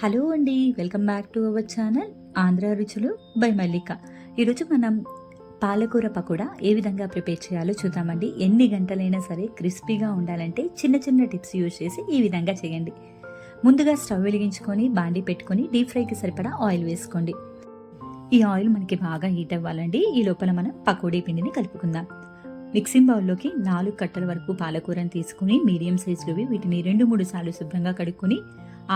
Hello అండి, welcome back to our channel Andhra రుచులు by మల్లిక. ఈరోజు మనం పాలకూర పకోడా ఏ విధంగా ప్రిపేర్ చేయాలో చూద్దామండి. ఎన్ని గంటలైనా సరే క్రిస్పీగా ఉండాలంటే చిన్న చిన్న టిప్స్ యూజ్ చేసి ఈ విధంగా చేయండి. ముందుగా స్టవ్ వెలిగించుకొని బాండీ పెట్టుకొని డీప్ ఫ్రైకి సరిపడా ఆయిల్ వేసుకోండి. ఈ ఆయిల్ మనకి బాగా హీట్ అవ్వాలండి. ఈ లోపల మనం పకోడీ పిండిని కలుపుకుందాం. మిక్సింగ్ బౌల్లోకి 4 కట్టల వరకు పాలకూరను తీసుకుని మీడియం సైజులోవి వీటిని 2-3 సార్లు శుభ్రంగా కడుక్కొని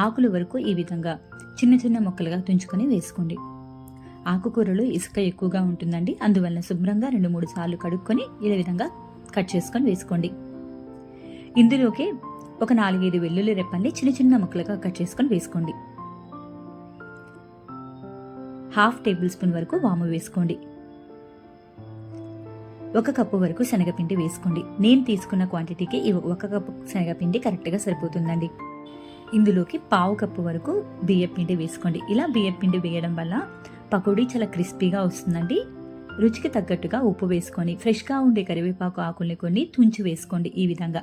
ఆకుల వరకు ఈ విధంగా చిన్న చిన్న ముక్కలుగా తుంచుకొని వేసుకోండి. ఆకుకూరలో ఇసుక ఎక్కువగా ఉంటుందండి, అందువల్ల శుభ్రంగా 2-3 సార్లు కడుక్కొని ఈ విధంగా కట్ చేసుకొని వేసుకోండి. ఇందులోకి ఒక 4-5 వెల్లుల్లి రెప్పల్ని చిన్న చిన్న ముక్కలుగా కట్ చేసుకొని వేసుకోండి. 1/2 టేబుల్ స్పూన్ వరకు వాము వేసుకోండి. 1 కప్పు వరకు శనగపిండి వేసుకోండి. నేను తీసుకున్న క్వాంటిటీకి 1 కప్పు శనగపిండి కరెక్ట్గా సరిపోతుందండి. ఇందులోకి 1/2 కప్పు వరకు బియ్యపిండి వేసుకోండి. ఇలా బియ్యపిండి వేయడం వల్ల పకోడీ చాలా క్రిస్పీగా వస్తుందండి. రుచికి తగ్గట్టుగా ఉప్పు వేసుకొని ఫ్రెష్గా ఉండే కరివేపాకు ఆకుల్ని కొన్ని తుంచి వేసుకోండి. ఈ విధంగా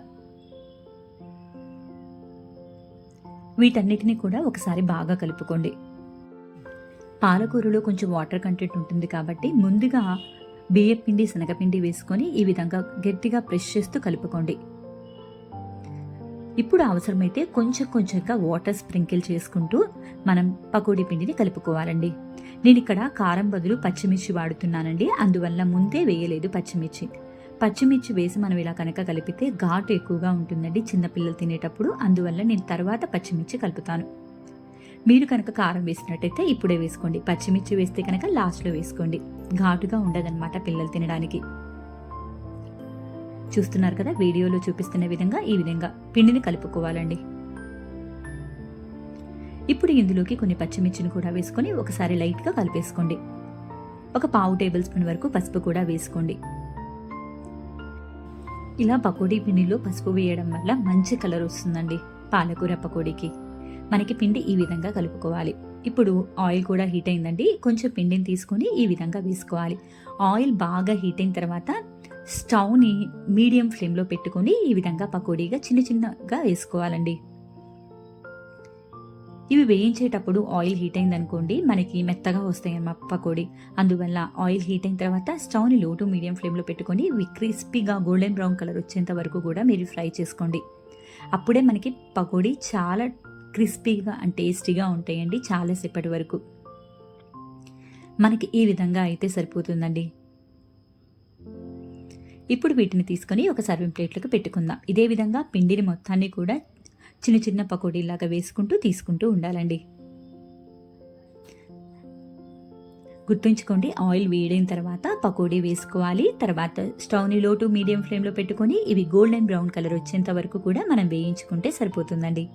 వీటన్నిటిని కూడా ఒకసారి బాగా కలుపుకోండి. పాలకూరలో కొంచెం వాటర్ కంటెంట్ ఉంటుంది కాబట్టి ముందుగా బియ్యపిండి శనగపిండి వేసుకొని ఈ విధంగా గట్టిగా ప్రెస్ చేస్తూ కలుపుకోండి. ఇప్పుడు అవసరమైతే కొంచెంగా వాటర్ స్ప్రింకిల్ చేసుకుంటూ మనం పకోడీ పిండిని కలుపుకోవాలండి. నేను ఇక్కడ కారం బదులు పచ్చిమిర్చి వాడుతున్నానండి, అందువల్ల ముందే వేయలేదు పచ్చిమిర్చి వేసి మనం ఇలా కనుక కలిపితే ఘాటు ఎక్కువగా ఉంటుందండి చిన్నపిల్లలు తినేటప్పుడు, అందువల్ల నేను తర్వాత పచ్చిమిర్చి కలుపుతాను. మీరు కనుక కారం వేసినట్టయితే ఇప్పుడే వేసుకోండి, పచ్చిమిర్చి వేస్తే కనుక లాస్ట్లో వేసుకోండి. ఘాటుగా ఉండదన్నమాట పిల్లలు తినడానికి. చూస్తున్నారు కదా, వీడియోలో చూపిస్తున్న విధంగా ఈ విధంగా పిండిని కలుపుకోవాలండి. ఇప్పుడు ఇందులోకి కొన్ని పచ్చిమిర్చిని కూడా వేసుకొని ఒకసారి లైట్గా కలిపేసుకోండి. 1/4 టేబుల్ స్పూన్ వరకు పసుపు కూడా వేసుకోండి. ఇలా పకోడీ పిండిలో పసుపు వేయడం వల్ల మంచి కలర్ వస్తుందండి పాలకూర పకోడీకి. మనకి పిండి ఈ విధంగా కలుపుకోవాలి. ఇప్పుడు ఆయిల్ కూడా హీట్ అయిందండి. కొంచెం పిండిని తీసుకొని ఈ విధంగా వేసుకోవాలి. ఆయిల్ బాగా హీట్ అయిన తర్వాత స్టవ్ని మీడియం ఫ్లేమ్లో పెట్టుకొని ఈ విధంగా పకోడీగా చిన్నగా వేసుకోవాలండి. ఇవి వేయించేటప్పుడు ఆయిల్ హీట్ అయిందనుకోండి మనకి మెత్తగా వస్తాయన్నమా పకోడీ. అందువల్ల ఆయిల్ హీట్ అయిన తర్వాత స్టవ్ని లో టు మీడియం ఫ్లేమ్లో పెట్టుకొని ఇవి క్రిస్పీగా గోల్డెన్ బ్రౌన్ కలర్ వచ్చేంత వరకు కూడా మీరు ఫ్రై చేసుకోండి. అప్పుడే మనకి పకోడీ చాలా క్రిస్పీగా అండ్ టేస్టీగా ఉంటాయండి చాలాసేపటి వరకు. మనకి ఈ విధంగా అయితే సరిపోతుందండి. ఇప్పుడు వీటిని తీసుకొని ఒక సర్వింగ్ ప్లేట్లకు పెట్టుకుందాం. ఇదే విధంగా పిండిని మొత్తాన్ని కూడా చిన్న చిన్న పకోడీలాగా వేసుకుంటూ తీసుకుంటూ ఉండాలండి. గుర్తుంచుకోండి, ఆయిల్ వేడైన తర్వాత పకోడీ వేసుకోవాలి. తర్వాత స్టవ్ని లో టు మీడియం ఫ్లేమ్లో పెట్టుకొని ఇవి గోల్డెన్ బ్రౌన్ కలర్ వచ్చేంత వరకు కూడా మనం వేయించుకుంటే సరిపోతుందండి.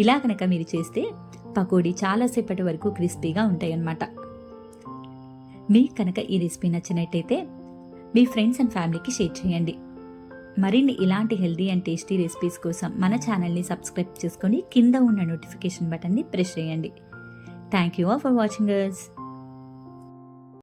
ఇలా కనుక మీరు చేస్తే పకోడీ చాలాసేపటి వరకు క్రిస్పీగా ఉంటాయన్నమాట. మీకు కనుక ఈ రెసిపీ నచ్చినట్టయితే మీ ఫ్రెండ్స్ అండ్ ఫ్యామిలీకి షేర్ చేయండి. మరిన్ని ఇలాంటి హెల్దీ అండ్ టేస్టీ రెసిపీస్ కోసం మన ఛానల్ని సబ్స్క్రైబ్ చేసుకొని కింద ఉన్న నోటిఫికేషన్ బటన్ని ప్రెస్ చేయండి. Thank you all for watching us.